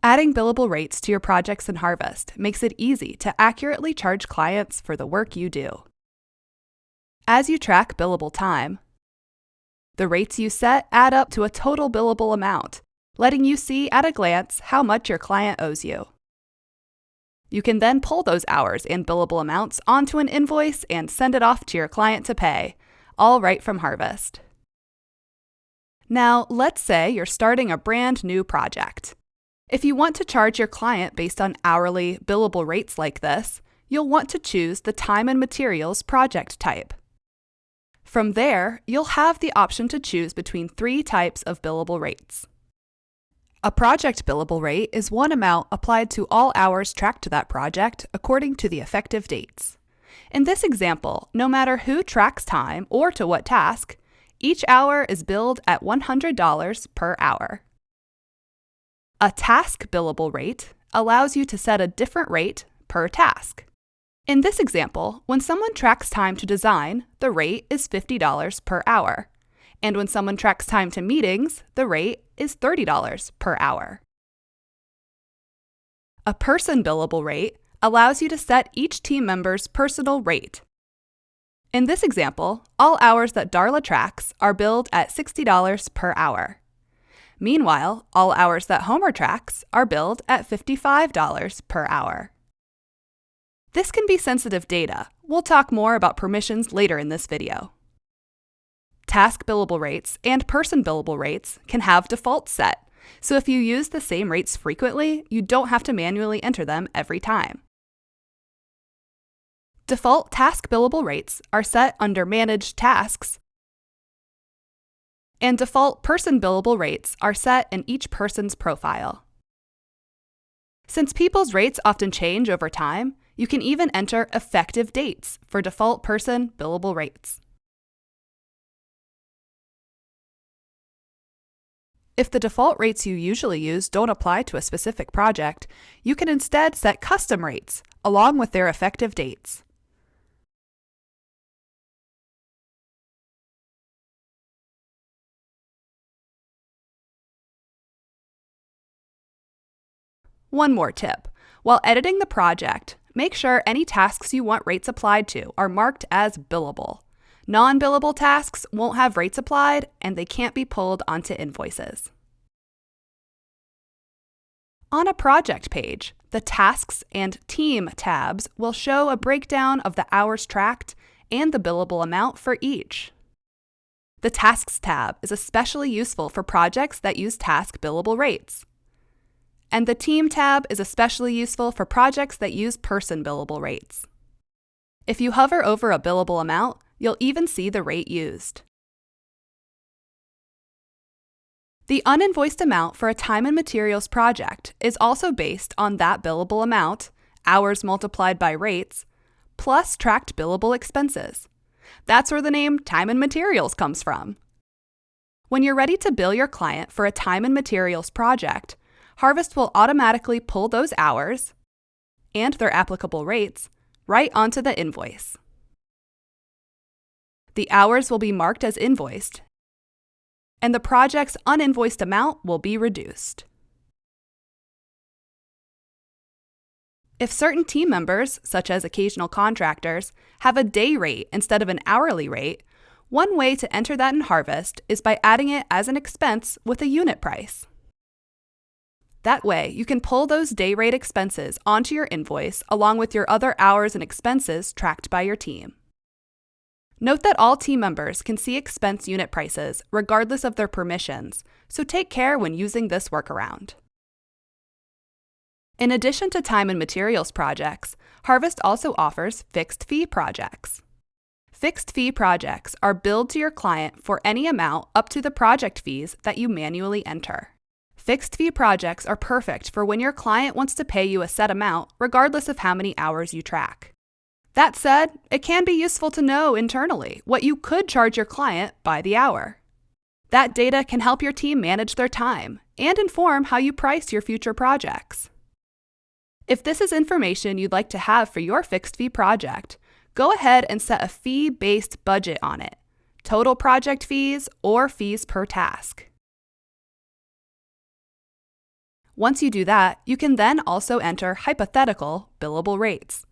Adding billable rates to your projects in Harvest makes it easy to accurately charge clients for the work you do. As you track billable time, the rates you set add up to a total billable amount, letting you see at a glance how much your client owes you. You can then pull those hours and billable amounts onto an invoice and send it off to your client to pay, all right from Harvest. Now, let's say you're starting a brand new project. If you want to charge your client based on hourly, billable rates like this, you'll want to choose the time and materials project type. From there, you'll have the option to choose between 3 types of billable rates. A project billable rate is one amount applied to all hours tracked to that project according to the effective dates. In this example, no matter who tracks time or to what task, each hour is billed at $100 per hour. A task billable rate allows you to set a different rate per task. In this example, when someone tracks time to design, the rate is $50 per hour. And when someone tracks time to meetings, the rate is $30 per hour. A person billable rate allows you to set each team member's personal rate. In this example, all hours that Darla tracks are billed at $60 per hour. Meanwhile, all hours that Homer tracks are billed at $55 per hour. This can be sensitive data. We'll talk more about permissions later in this video. Task billable rates and person billable rates can have defaults set, so if you use the same rates frequently, you don't have to manually enter them every time. Default task billable rates are set under Manage Tasks, and default person billable rates are set in each person's profile. Since people's rates often change over time, you can even enter effective dates for default person billable rates. If the default rates you usually use don't apply to a specific project, you can instead set custom rates along with their effective dates. One more tip. While editing the project, make sure any tasks you want rates applied to are marked as billable. Non-billable tasks won't have rates applied, and they can't be pulled onto invoices. On a project page, the Tasks and Team tabs will show a breakdown of the hours tracked and the billable amount for each. The Tasks tab is especially useful for projects that use task billable rates. And the Team tab is especially useful for projects that use person billable rates. If you hover over a billable amount, you'll even see the rate used. The uninvoiced amount for a time and materials project is also based on that billable amount, hours multiplied by rates, plus tracked billable expenses. That's where the name time and materials comes from. When you're ready to bill your client for a time and materials project, Harvest will automatically pull those hours and their applicable rates right onto the invoice. The hours will be marked as invoiced, and the project's uninvoiced amount will be reduced. If certain team members, such as occasional contractors, have a day rate instead of an hourly rate, one way to enter that in Harvest is by adding it as an expense with a unit price. That way, you can pull those day rate expenses onto your invoice along with your other hours and expenses tracked by your team. Note that all team members can see expense unit prices regardless of their permissions, so take care when using this workaround. In addition to time and materials projects, Harvest also offers fixed fee projects. Fixed fee projects are billed to your client for any amount up to the project fees that you manually enter. Fixed fee projects are perfect for when your client wants to pay you a set amount regardless of how many hours you track. That said, it can be useful to know internally what you could charge your client by the hour. That data can help your team manage their time and inform how you price your future projects. If this is information you'd like to have for your fixed fee project, go ahead and set a fee-based budget on it, total project fees or fees per task. Once you do that, you can then also enter hypothetical billable rates.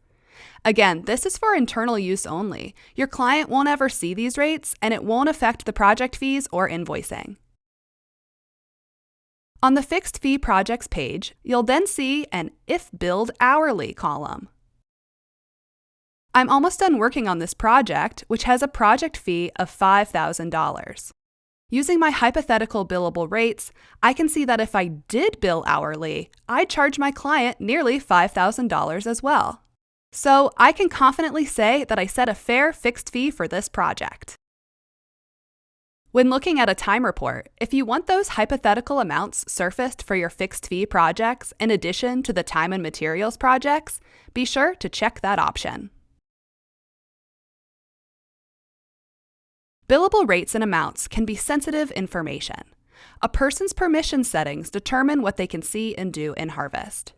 Again, this is for internal use only. Your client won't ever see these rates, and it won't affect the project fees or invoicing. On the Fixed Fee Projects page, you'll then see an If Billed Hourly column. I'm almost done working on this project, which has a project fee of $5,000. Using my hypothetical billable rates, I can see that if I did bill hourly, I'd charge my client nearly $5,000 as well. So I can confidently say that I set a fair fixed fee for this project. When looking at a time report, if you want those hypothetical amounts surfaced for your fixed fee projects in addition to the time and materials projects, be sure to check that option. Billable rates and amounts can be sensitive information. A person's permission settings determine what they can see and do in Harvest.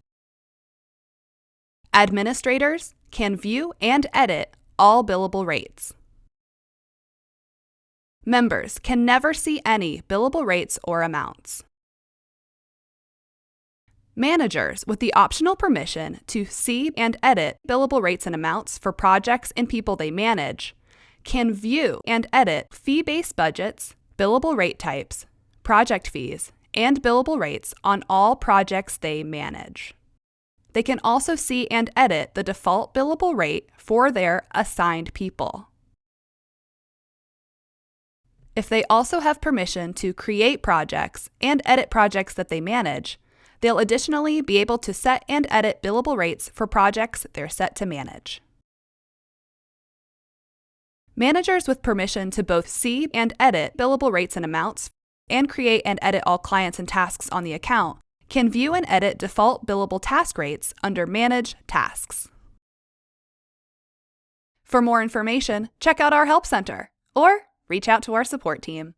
Administrators can view and edit all billable rates. Members can never see any billable rates or amounts. Managers, with the optional permission to see and edit billable rates and amounts for projects and people they manage, can view and edit fee-based budgets, billable rate types, project fees, and billable rates on all projects they manage. They can also see and edit the default billable rate for their assigned people. If they also have permission to create projects and edit projects that they manage, they'll additionally be able to set and edit billable rates for projects they're set to manage. Managers with permission to both see and edit billable rates and amounts and create and edit all clients and tasks on the account can view and edit default billable task rates under Manage Tasks. For more information, check out our Help Center or reach out to our support team.